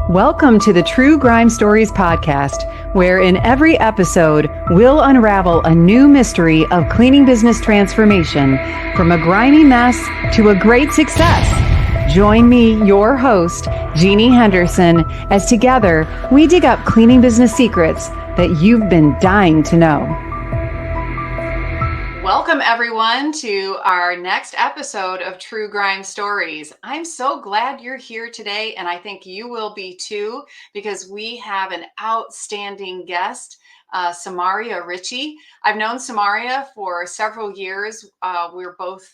Welcome to the True Grime Stories podcast, where in every episode, we'll unravel a new mystery of cleaning business transformation from a grimy mess to a great success. Join me, your host, Jeannie Henderson, as together we dig up cleaning business secrets that you've been dying to know. Welcome, everyone, to our next episode of True Grime Stories. I'm so glad you're here today, and I think you will be too, because we have an outstanding guest, Samahria Richie. I've known Samahria for several years. We're both,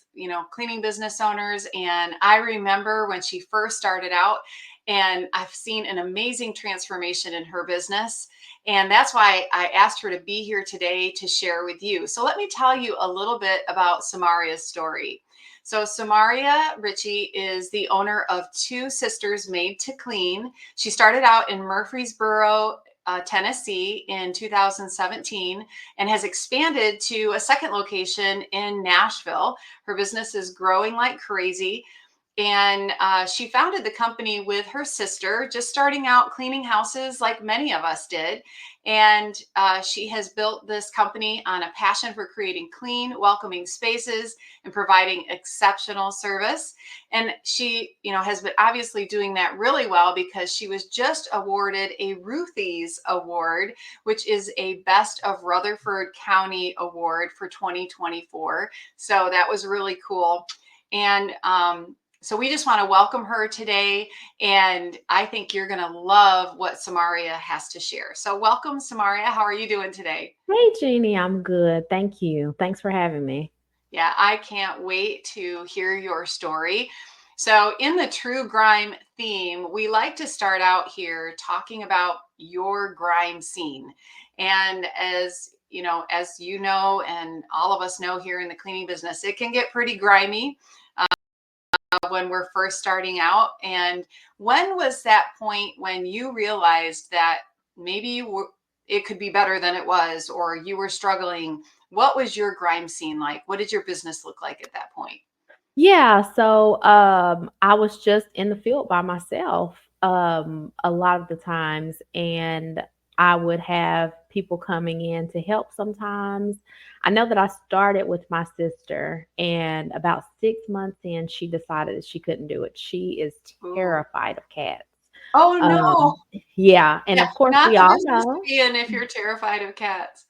cleaning business owners, and I remember when she first started out, and I've seen an amazing transformation in her business. And that's why I asked her to be here today to share with you. So let me tell you a little bit about Samahria's story. So Samahria Richie is the owner of Two Sisters Made to Clean. She started out in Murfreesboro, Tennessee in 2017 and has expanded to a second location in Nashville. Her business is growing like crazy. And she founded the company with her sister, just starting out cleaning houses like many of us did. And she has built this company on a passion for creating clean, welcoming spaces and providing exceptional service. And she, has been obviously doing that really well because she was just awarded a Ruthie's Award, which is a Best of Rutherford County Award for 2024. So that was really cool. And so we just want to welcome her today, and I think you're going to love what Samahria has to share. So welcome, Samahria. How are you doing today? Hey, Jeannie, I'm good. Thank you. Thanks for having me. Yeah, I can't wait to hear your story. So in the True Grime theme, we like to start out here talking about your grime scene. And as you know, and all of us know here in the cleaning business, it can get pretty grimy when we're first starting out. And when was that point when you realized that maybe it could be better than it was, or you were struggling? What was your grime scene like? What did your business look like at that point? I was just in the field by myself a lot of the times, and I would have people coming in to help sometimes. I know that I started with my sister, and about 6 months in, she decided that she couldn't do it. She is Ooh. terrified of cats. Oh Um, no. yeah, and Yeah, of course, not we the all business to know. be in if you're terrified of cats.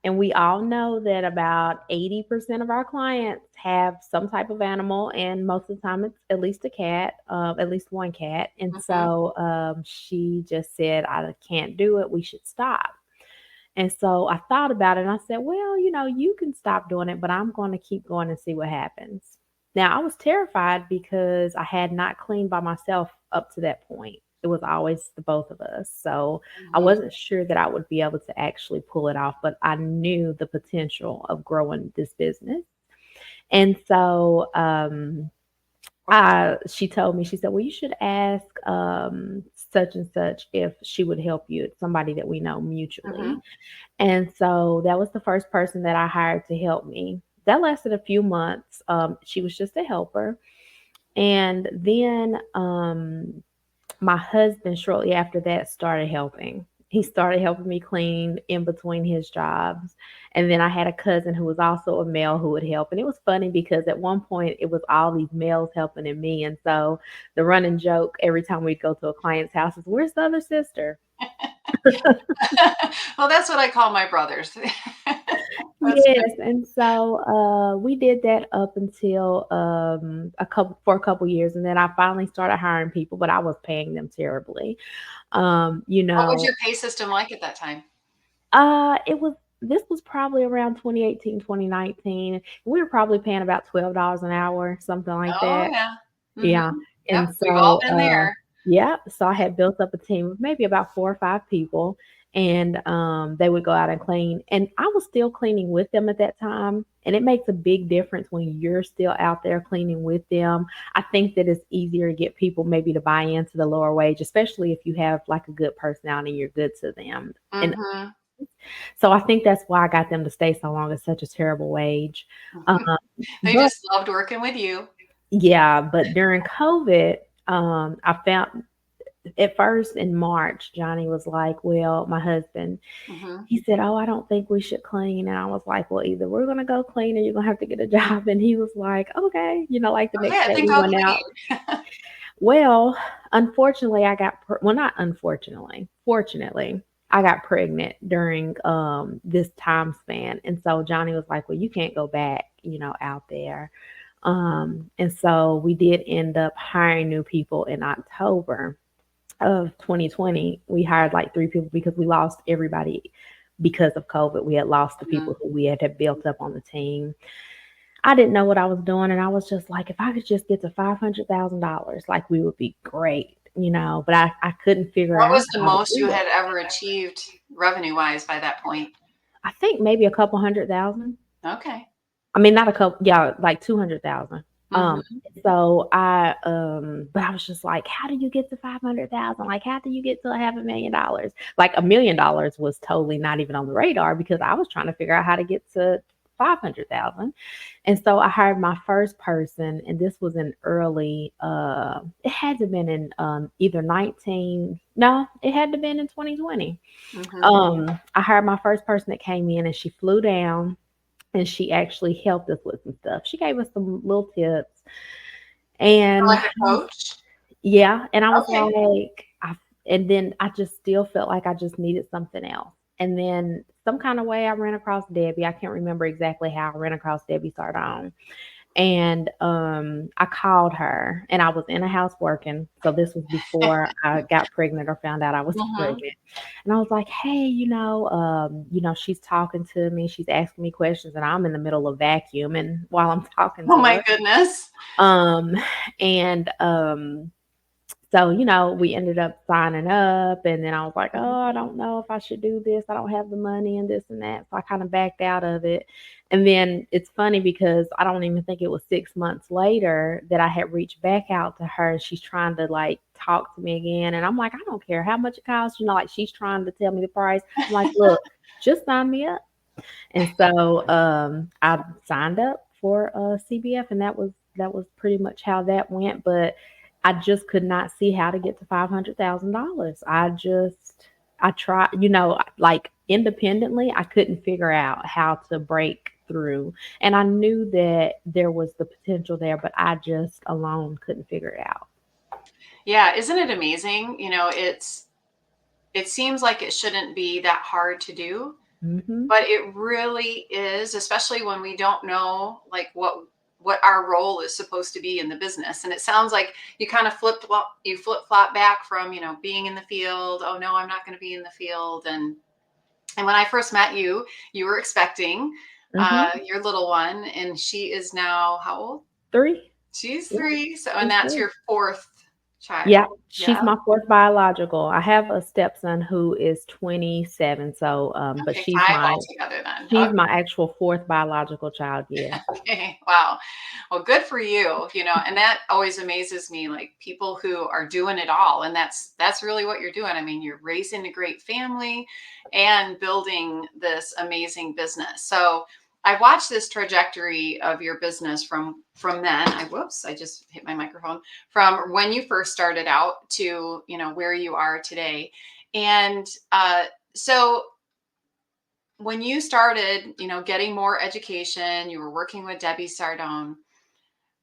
And we all know that about 80% of our clients have some type of animal, and most of the time it's at least a cat, at least one cat. And Mm-hmm. so she just said, I can't do it. We should stop. And so I thought about it and I said, well, you can stop doing it, but I'm going to keep going and see what happens. Now, I was terrified because I had not cleaned by myself up to that point. It was always the both of us. So I Mm-hmm. wasn't sure that I would be able to actually pull it off, but I knew the potential of growing this business. And so she told me, she said, well, you should ask such and such if she would help you. It's somebody that we know Mm-hmm. mutually. And so that was the first person that I hired to help me. That lasted a few months. She was just a helper. And then my husband, shortly after that, started helping. He started helping me clean in between his jobs. And then I had a cousin who was also a male who would help. And it was funny because at one point it was all these males helping and me. And so the running joke every time we'd go to a client's house is, where's the other sister? Well, that's what I call my brothers. That's good. Yes, and so we did that up until a couple years, and then I finally started hiring people, but I was paying them terribly. Um, you What was know, your pay system like at that time? it was this was probably around 2018, 2019. We were probably paying about $12 an hour, something like Oh that. yeah. Mm-hmm. Yeah. Yep, And we've all so, been there. yeah, so I had built up a team of maybe about 4 or 5 people, and they would go out and clean. And I was still cleaning with them at that time. And it makes a big difference when you're still out there cleaning with them. I think that it's easier to get people maybe to buy into the lower wage, especially if you have like a good personality and you're good to them. And Mm-hmm. so I think that's why I got them to stay so long at such a terrible wage. Um, They but just loved working with you. yeah, but during COVID, I found at first in March, Johnny was like, well, my husband, Hmm. he said, oh, I don't think we should clean. And I was like, well, either we're going to go clean or you're going to have to get a job. And he was like, okay. Like the Okay, next I day think we I'll went out. clean. Well, unfortunately, well, not unfortunately, fortunately, I got pregnant during this time span. And so Johnny was like, well, you can't go back, out there. And so we did end up hiring new people in October of 2020. We hired like three people because we lost everybody because of COVID. We had lost the Mhm. people who we had built up on the team. I didn't know what I was doing, and I was just like, if I could just get to $500,000, like we would be great, But I couldn't figure What out was the how to most you do it. had ever achieved revenue wise by that point? I think maybe a couple 100,000. Okay. I mean, not a couple, yeah, like 200,000. Um, Hmm. but I was just like, how do you get to 500,000? Like, how do you get to $500,000? Like, $1 million was totally not even on the radar because I was trying to figure out how to get to 500,000. And so I hired my first person, and this was in early, it had to have been in either 19, no, it had to have been in 2020. Hmm. I hired my first person that came in, and she flew down and she actually helped us with some stuff. She gave us some little tips. And Like a coach? yeah, and I was Okay. like, and then I just still felt like I just needed something else. And then some kind of way I ran across Debbie. I can't remember exactly how I ran across Debbie Sardone. And I called her, and I was in a house working. So this was before I got pregnant or found out I was Hmm. pregnant. And I was like, hey, she's talking to me, she's asking me questions, and I'm in the middle of vacuuming while I'm talking Oh to my her. goodness. Um, and so, we ended up signing up, and then I was like, oh, I don't know if I should do this. I don't have the money and this and that. So I kind of backed out of it. And then it's funny because I don't even think it was 6 months later that I had reached back out to her, and she's trying to like talk to me again. And I'm like, I don't care how much it costs. Like she's trying to tell me the price. I'm like, look, just sign me up. And so I signed up for CBF, and that was pretty much how that went. But I just could not see how to get to $500,000. I tried, like independently, I couldn't figure out how to break through. And I knew that there was the potential there, but I just alone couldn't figure it out. Yeah, isn't it amazing? It seems like it shouldn't be that hard to do, Hmm. but it really is, especially when we don't know like what our role is supposed to be in the business. And it sounds like you kind of flip flop back from, being in the field. Oh no, I'm not going to be in the field. And when I first met you, you were expecting Hmm. your little one, and she is now how old? 3. She's Yeah, 3. So, and she's that's 3. your fourth Yeah, child. she's Yeah. my fourth biological. I have a stepson who is 27, so but Okay, she's 5 my altogether then. she's my actual fourth biological child, yes. Okay. Wow. Well, good for you. And that always amazes me, like people who are doing it all. And that's really what you're doing. I mean, you're raising a great family and building this amazing business. So I've watched this trajectory of your business from then. I just hit my microphone, from when you first started out to, where you are today. And so when you started, getting more education, you were working with Debbie Sardone.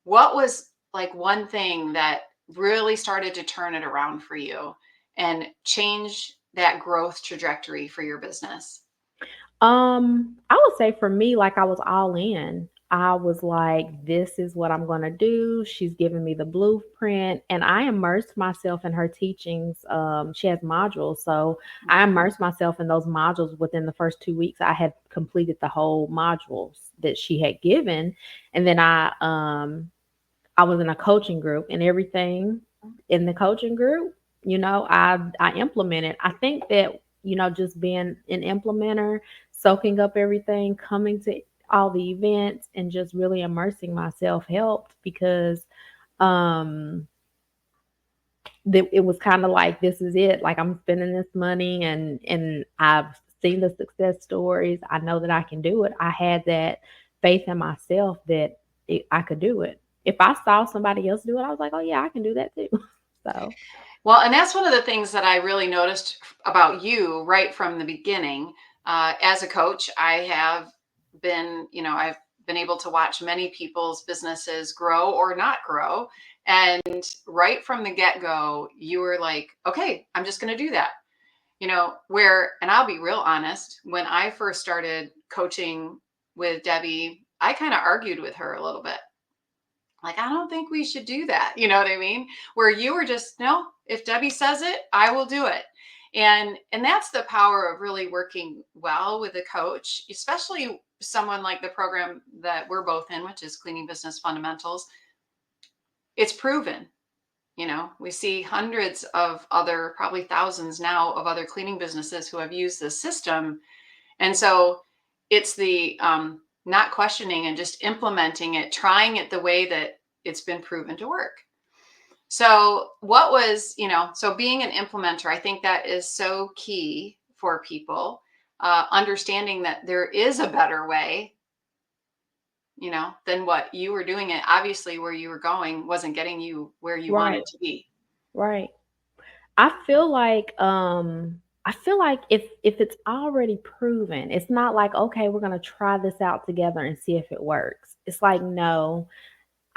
What was like one thing that really started to turn it around for you and change that growth trajectory for your business? I would say for me, like I was all in. I was like, this is what I'm gonna do. She's giving me the blueprint, and I immersed myself in her teachings. She has modules, so I immersed myself in those modules. Within the first 2 weeks, I had completed the whole modules that she had given, and then I was in a coaching group, and everything in the coaching group, I implemented. I think that, just being an implementer, soaking up everything, coming to all the events and just really immersing myself helped because um it was kind of like, this is it. Like, I'm spending this money, and I've seen the success stories. I know that I can do it. I had that faith in myself that I could do it. If I saw somebody else do it, I was like, oh yeah, I can do that too. So Well, and that's one of the things that I really noticed about you right from the beginning. As a coach, I've been able to watch many people's businesses grow or not grow. And right from the get go, you were like, okay, I'm just going to do that. And I'll be real honest, when I first started coaching with Debbie, I kind of argued with her a little bit. Like, I don't think we should do that. You know what I mean? Where you were just, no, if Debbie says it, I will do it. And that's the power of really working well with a coach, especially someone like the program that we're both in, which is Cleaning Business Fundamentals. It's proven. We see hundreds of other, probably thousands now, of other cleaning businesses who have used this system. And so it's the not questioning and just implementing it, trying it the way that it's been proven to work. So so being an implementer, I think that is so key for people, understanding that there is a better way, than what you were doing. It obviously where you were going wasn't getting you where you Right, wanted to be. right. I feel like if it's already proven, it's not like, okay, we're gonna try this out together and see if it works. It's like, no,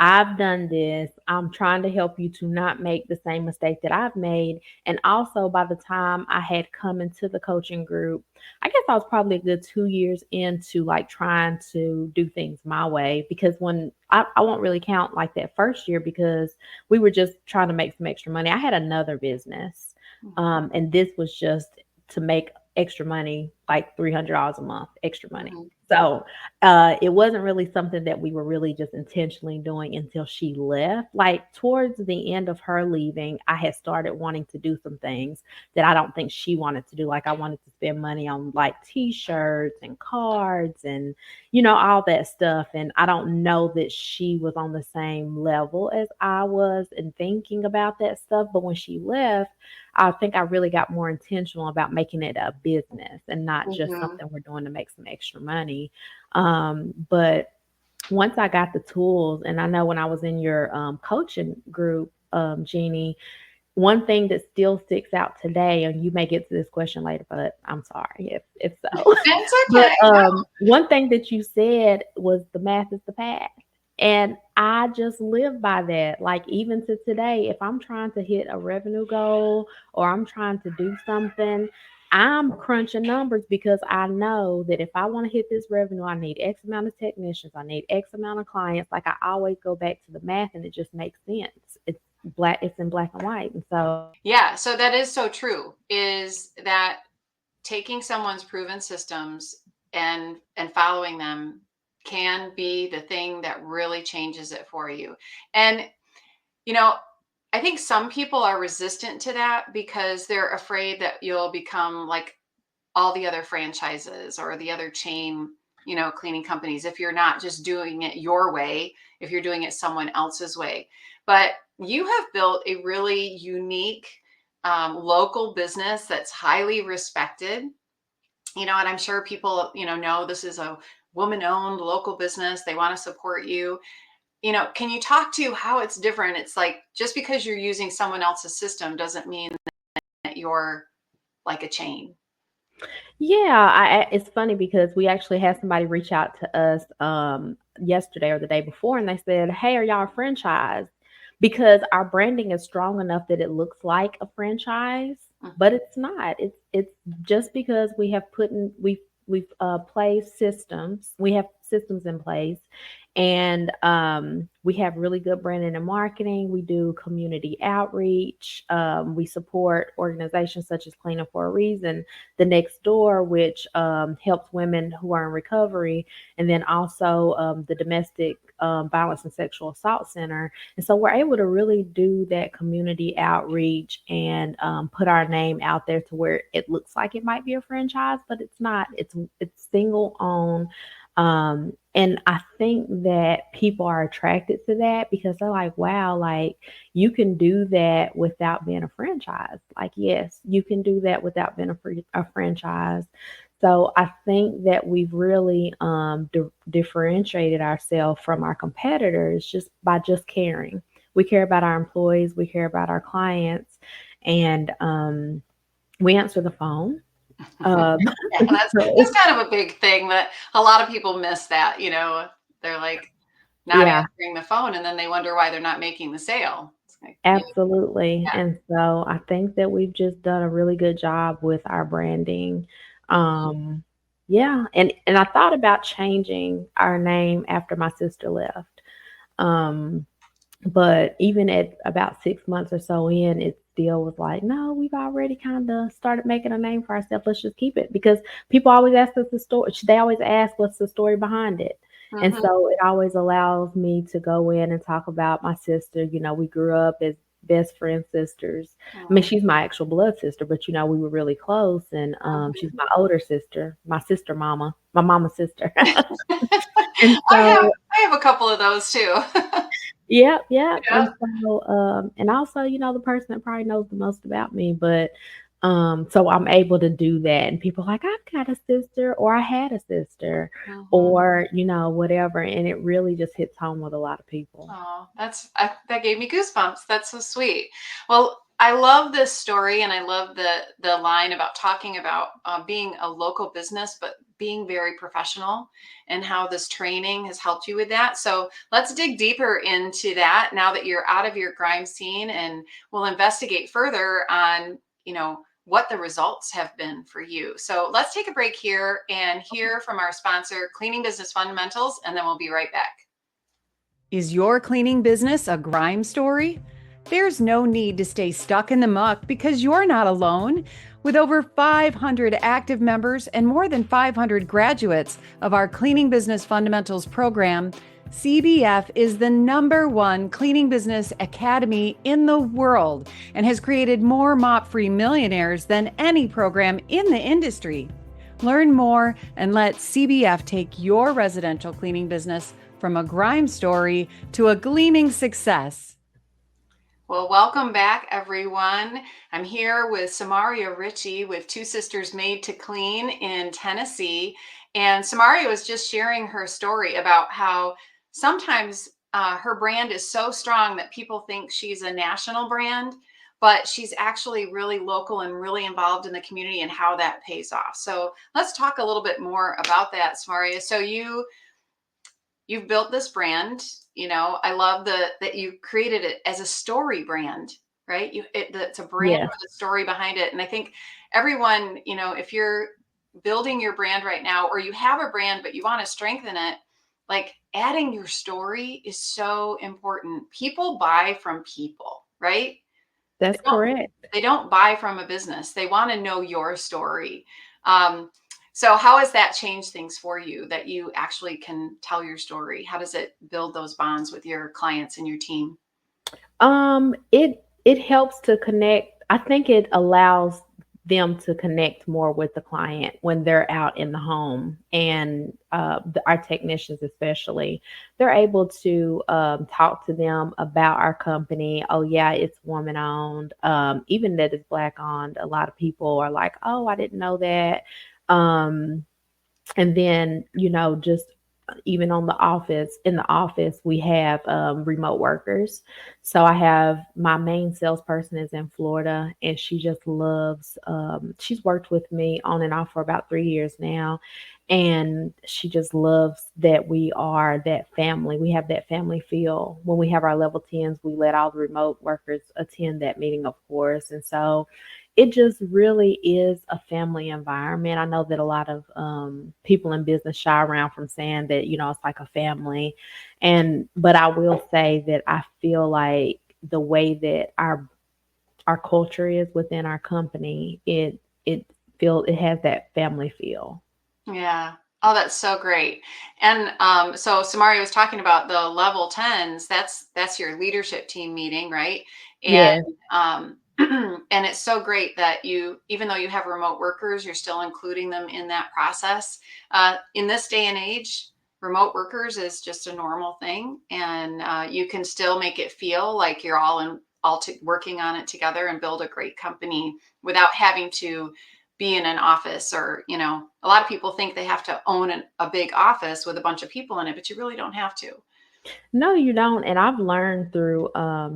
I've done this. I'm trying to help you to not make the same mistake that I've made. And also, by the time I had come into the coaching group, I guess I was probably a good 2 years into like trying to do things my way. Because when I won't really count like that first year because we were just trying to make some extra money. I had another business, Mhm, and this was just to make extra money, like $300 a month, extra money. mhm. So it wasn't really something that we were really just intentionally doing until she left. Like towards the end of her leaving, I had started wanting to do some things that I don't think she wanted to do. Like I wanted to spend money on like t-shirts and cards and all that stuff. And I don't know that she was on the same level as I was in thinking about that stuff. But when she left, I think I really got more intentional about making it a business and not just Mhm. something we're doing to make some extra money. But once I got the tools, and I know when I was in your coaching group, Jeannie, one thing that still sticks out today, and you may get to this question later, but I'm sorry if so. That's But okay. No. one thing that you said was the math is the path. And I just live by that. Like, even to today, if I'm trying to hit a revenue goal or I'm trying to do something, I'm crunching numbers because I know that if I want to hit this revenue, I need X amount of technicians, I need X amount of clients. Like, I always go back to the math and it just makes sense. It's in black and white. And so, Yeah, so that is so true, is that taking someone's proven systems and following them can be the thing that really changes it for you. And you know, I think some people are resistant to that because they're afraid that you'll become like all the other franchises or the other chain, cleaning companies, if you're not just doing it your way, if you're doing it someone else's way. But you have built a really unique local business that's highly respected, and I'm sure people, know this is a woman owned local business. They want to support you. Can you talk to how it's different? It's like just because you're using someone else's system doesn't mean that you're like a chain. yeah, it's funny because we actually had somebody reach out to us yesterday or the day before, and they said, "Hey, are y'all a franchise?" Because our branding is strong enough that it looks like a franchise, but Mhm. it's not. It's just because we've placed systems. We have systems in place, and we have really good branding and marketing. We do community outreach. We support organizations such as Cleaning for a Reason, the Next Door, which helps women who are in recovery, and then also the Domestic Violence and Sexual Assault Center. And so we're able to really do that community outreach and put our name out there to where it looks like it might be a franchise, but it's not. It's single owned. And I think that people are attracted to that because they're like, wow, like you can do that without being a franchise. Like, yes, you can do that without being a franchise. So I think that we've really differentiated ourselves from our competitors just by just caring. We care about our employees, we care about our clients, and we answer the phone. Um, Yeah, that's so kind of a big thing that a lot of people miss that, they're like not yeah, answering the phone and then they wonder why they're not making the sale. It's like, absolutely. yeah. And so I think that we've just done a really good job with our branding. Um, yeah, and I thought about changing our name after my sister left. Um, but even at about 6 months or so in, it still was like, no, we've already kind of started making a name for ourselves. Let's just keep it because people always ask us the story. They always ask what's the story behind it. And Mhm. so it always allows me to go in and talk about my sister. We grew up as best friend sisters. I mean, Oh. she's my actual blood sister, but we were really close. And she's Mhm. my older sister, my sister mama, my mama's sister. And I have so I have a couple of those too. yep, yep. Yeah. And also, the person that probably knows the most about me, but so I'm able to do that. And people are like, I've got a sister, or I had a sister, Mhm. or, whatever. And it really just hits home with a lot of people. Oh, that gave me goosebumps. That's so sweet. Well, I love this story, and I love the line about talking about being a local business, but being very professional, and how this training has helped you with that. So let's dig deeper into that now that you're out of your grime scene, and we'll investigate further on what the results have been for you. So let's take a break here and hear from our sponsor, Cleaning Business Fundamentals, and then we'll be right back. Is your cleaning business a grime story? There's no need to stay stuck in the muck because you're not alone. With over 500 active members and more than 500 graduates of our Cleaning Business Fundamentals program, CBF is the #1 cleaning business academy in the world and has created more mop-free millionaires than any program in the industry. Learn more and let CBF take your residential cleaning business from a grime story to a gleaming success. Well, welcome back, everyone. I'm here with Samahria Richie with Two Sisters Made to Clean in Tennessee. And Samahria was just sharing her story about how sometimes her brand is so strong that people think she's a national brand, but she's actually really local and really involved in the community and how that pays off. So let's talk a little bit more about that, Samahria. So you've built this brand. I love that you created it as a story brand, right? It's a brand Yes, with a story behind it. And I think everyone, if you're building your brand right now, or you have a brand but you want to strengthen it, like adding your story is so important. People buy from people, right? they that's don't correct. they don't buy from a business. They want to know your story. um, so how has that changed things for you, that you actually can tell your story? How does it build those bonds with your clients and your team? It helps to connect. I think it allows them to connect more with the client when they're out in the home, and our technicians especially, they're able to talk to them about our company. Oh yeah, it's woman owned. Even that it's black owned. A lot of people are like, oh, I didn't know that. Um, and then just even on the office in the office we have remote workers. So I have my main salesperson is in Florida, and she just loves she's worked with me on and off for about 3 years now, and she just loves that we are that family. We have that family feel. When we have our level 10s, we let all the remote workers attend that meeting, of course. And so it just really is a family environment. I know that a lot of people in business shy around from saying that, it's like a family. But I will say that I feel like the way that our culture is within our company, it has that family feel. Yeah. Oh, that's so great. And so Samari was talking about the level 10s. That's your leadership team meeting, right? And Yeah, and it's so great that even though you have remote workers, you're still including them in that process. In this day and age, remote workers is just a normal thing, and you can still make it feel like you're working on it together and build a great company without having to be in an office. Or a lot of people think they have to own a big office with a bunch of people in it, but you really don't have to. No, you don't. And I've learned through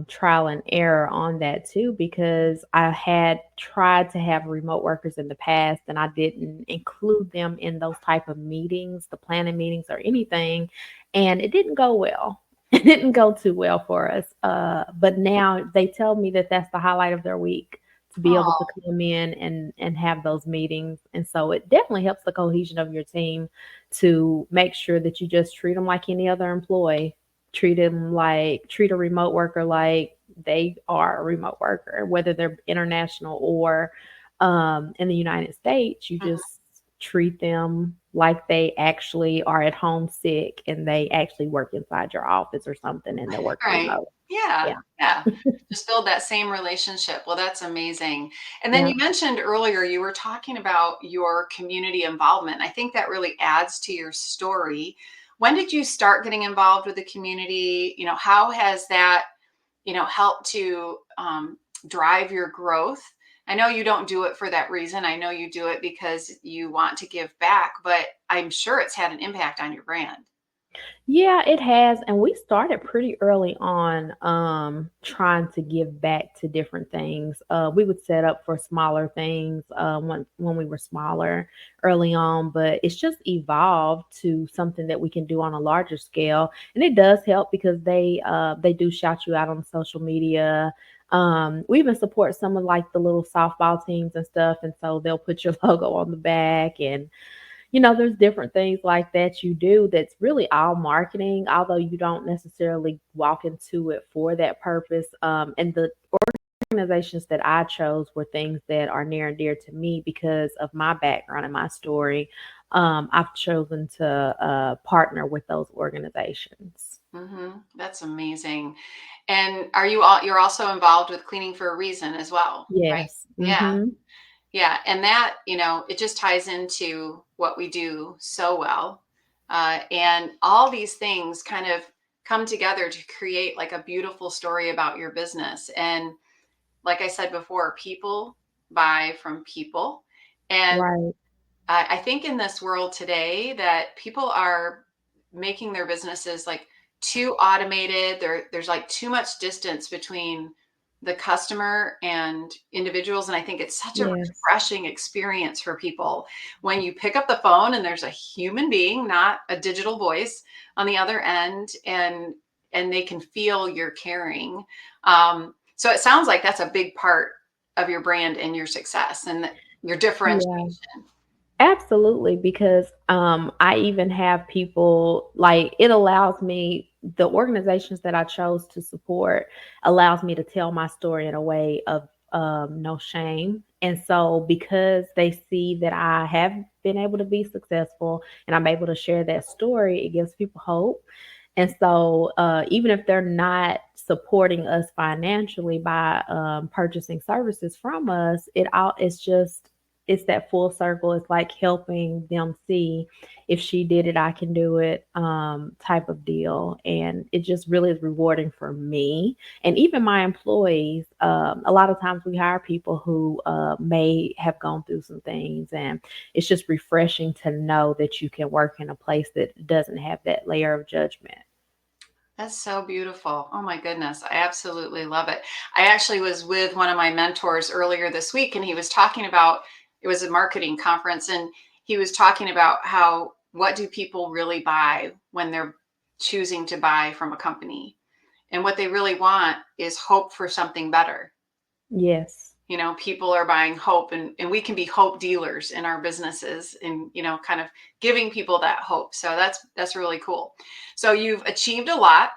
trial and error on that too, because I had tried to have remote workers in the past and I didn't include them in those type of meetings, the planning meetings or anything. And it didn't go well. It didn't go too well for us. But now they tell me that that's the highlight of their week to be able to Oh, come in and have those meetings. And so it definitely helps the cohesion of your team to make sure that you just treat them like any other employee, treat a remote worker like they are a remote worker, whether they're international or in the United States. You mhm. just treat them like they actually are at home sick and they actually work inside your office or something and they're working Right. remote. Yeah, Yeah. yeah. Just build that same relationship. Well, that's amazing. And then Yeah. you mentioned earlier you were talking about your community involvement. I think that really adds to your story. When did you start getting involved with the community? How has that, helped to drive your growth? I know you don't do it for that reason. I know you do it because you want to give back, but I'm sure it's had an impact on your brand. Yeah, it has, and we started pretty early on, trying to give back to different things. We would set up for smaller things, when we were smaller early on, but it's just evolved to something that we can do on a larger scale, and it does help because they do shout you out on social media. We even support some of like the little softball teams and stuff, and so they'll put your logo on the back and there's different things like that you do that's really all marketing, although you don't necessarily walk into it for that purpose. And the organizations that I chose were things that are near and dear to me because of my background and my story. I've chosen to partner with those organizations. That's amazing. And you're also involved with Cleaning for a Reason as well, right? Yes. Yeah. Hmm. Yeah. And that, it just ties into what we do so well. And all these things kind of come together to create like a beautiful story about your business. And like I said before, people buy from people. And Right. I think in this world today that people are making their businesses like too automated. There's like too much distance between the customer and individuals. And I think it's such a Yes. refreshing experience for people when you pick up the phone and there's a human being, not a digital voice on the other end, and they can feel your caring. So it sounds like that's a big part of your brand and your success and your Yeah. differentiation. Absolutely, because I even have people like it allows me the organizations that I chose to support allows me to tell my story in a way of no shame. And so because they see that I have been able to be successful and I'm able to share that story, it gives people hope. And so, even if they're not supporting us financially by purchasing services from us, it's that full circle. It's like helping them see if she did it, I can do it, type of deal. And it just really is rewarding for me and even my employees. A lot of times we hire people who may have gone through some things, and it's just refreshing to know that you can work in a place that doesn't have that layer of judgment. That's so beautiful. Oh my goodness. I absolutely love it. I actually was with one of my mentors earlier this week, and he was talking about it was a marketing conference, and he was talking about how what do people really buy when they're choosing to buy from a company? And what they really want is hope for something better. Yes. People are buying hope, and we can be hope dealers in our businesses and, kind of giving people that hope. So that's really cool. So you've achieved a lot.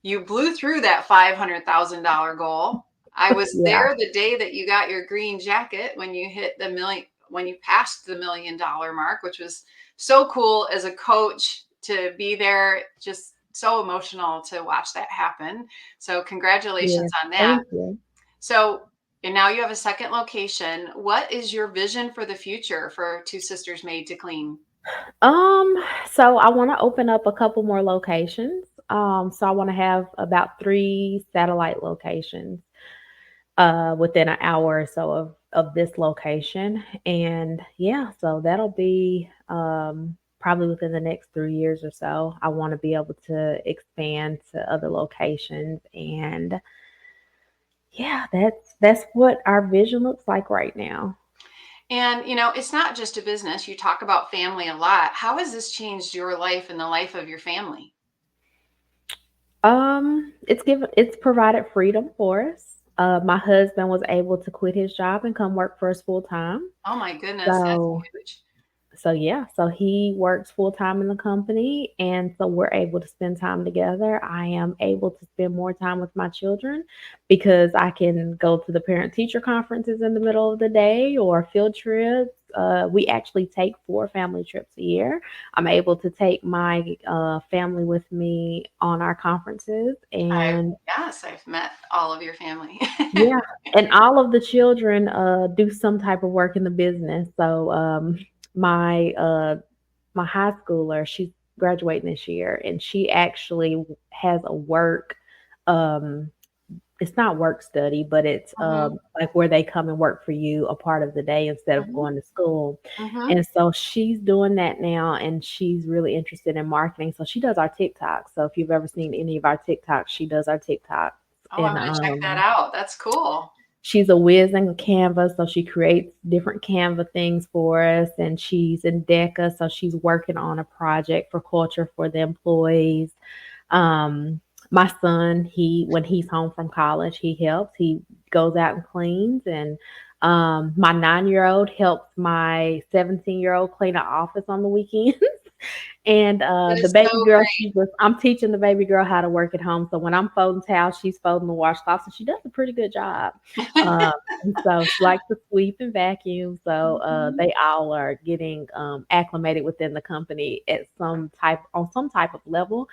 You blew through that $500,000 goal. I was Yeah. there the day that you got your green jacket when you hit the million, when you passed the $1 million mark, which was so cool as a coach to be there. Just so emotional to watch that happen. So congratulations Yes. on that. Thank you. So, and now you have a second location. What is your vision for the future for Two Sisters Made to Clean? Um, so I want to open up a couple more locations. So I want to have about 3 satellite locations within an hour or so of this location. And yeah, so that'll be probably within the next 3 years or so, I want to be able to expand to other locations. And yeah, that's what our vision looks like right now. And, it's not just a business. You talk about family a lot. How has this changed your life and the life of your family? It's provided freedom for us. My husband was able to quit his job and come work for us full time. Oh my goodness, that's So huge. yeah, so he works full time in the company, and so we're able to spend time together. I am able to spend more time with my children because I can go to the parent teacher conferences in the middle of the day or field trips. We actually take 4 family trips a year. I'm able to take my family with me on our conferences, I and Yes, I've met all of your family. yeah, and all of the children do some type of work in the business. So my my high schooler, she's graduating this year, and she actually has a work. Um, it's not work study, but it's Mhm, like where they come and work for you a part of the day instead of mhm, going to school. mhm. And so she's doing that now, and she's really interested in marketing. So she does our TikTok. So if you've ever seen any of our TikToks, she does our TikToks. Oh, I'm And gonna check that out. That's cool. she's a whiz in Canva, so she creates different Canva things for us, and she's in DECA, so she's working on a project for culture for the employees. Um, my son, he when he's home from college, he helps. He goes out and cleans, and my 9-year old helps my 17-year old clean an office on the weekend. And That the is so baby girl, great. I'm teaching the baby girl how to work at home. So when I'm folding towels, she's folding the washcloths, and she does a pretty good job. Um, and so she likes to sweep and vacuum. So Mhm. they all are getting acclimated within the company at some type of level.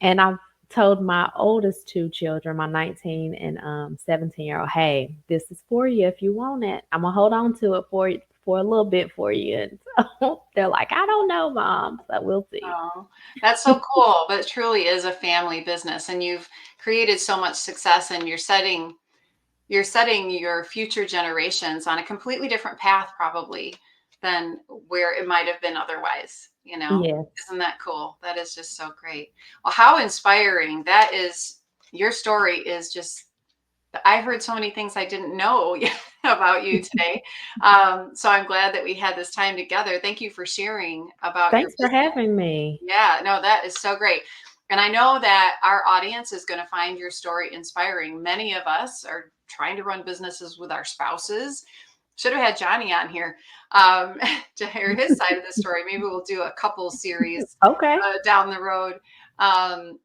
And I've told my oldest 2 children, my 19 and 17-year-old, hey, this is for you if you want it. I'm gonna hold on to it for a little bit for you. And so they're like, I don't know, mom. So we'll see. Oh, that's so cool, but it truly is a family business, and you've created so much success, and you're setting your future generations on a completely different path probably than where it might have been otherwise. Yeah. Isn't that cool? That is just so great. Well, how inspiring that is. Your story is just, I heard so many things I didn't know about you today. So I'm glad that we had this time together. Thank you for sharing about your Thanks for business. having me. Yeah, no, that is so great. And I know that our audience is going to find your story inspiring. Many of us are trying to run businesses with our spouses. Should have had Johnny on here to hear his side of the story. Maybe we'll do a couple series Okay. down the road. But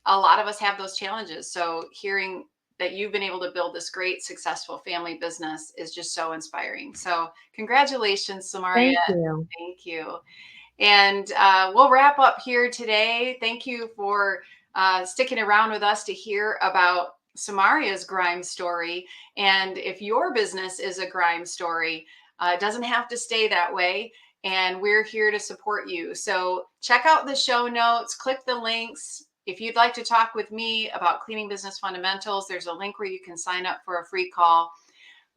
a lot of us have those challenges. So hearing that you've been able to build this great, successful family business is just so inspiring. So congratulations, Samaria. Thank you. Thank you. And we'll wrap up here today. Thank you for sticking around with us to hear about Samaria's grime story. And if your business is a grime story, it doesn't have to stay that way. And we're here to support you. So check out the show notes, click the links. If you'd like to talk with me about cleaning business fundamentals, there's a link where you can sign up for a free call.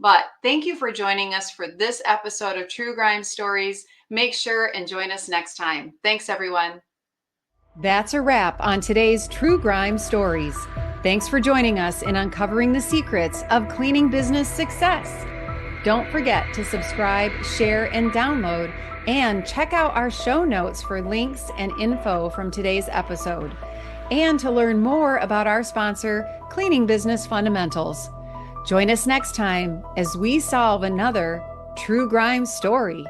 But thank you for joining us for this episode of True Grime Stories. Make sure and join us next time. Thanks, everyone. That's a wrap on today's True Grime Stories. Thanks for joining us in uncovering the secrets of cleaning business success. Don't forget to subscribe, share, and download, and check out our show notes for links and info from today's episode, and to learn more about our sponsor, Cleaning Business Fundamentals. Join us next time as we solve another True Grime story.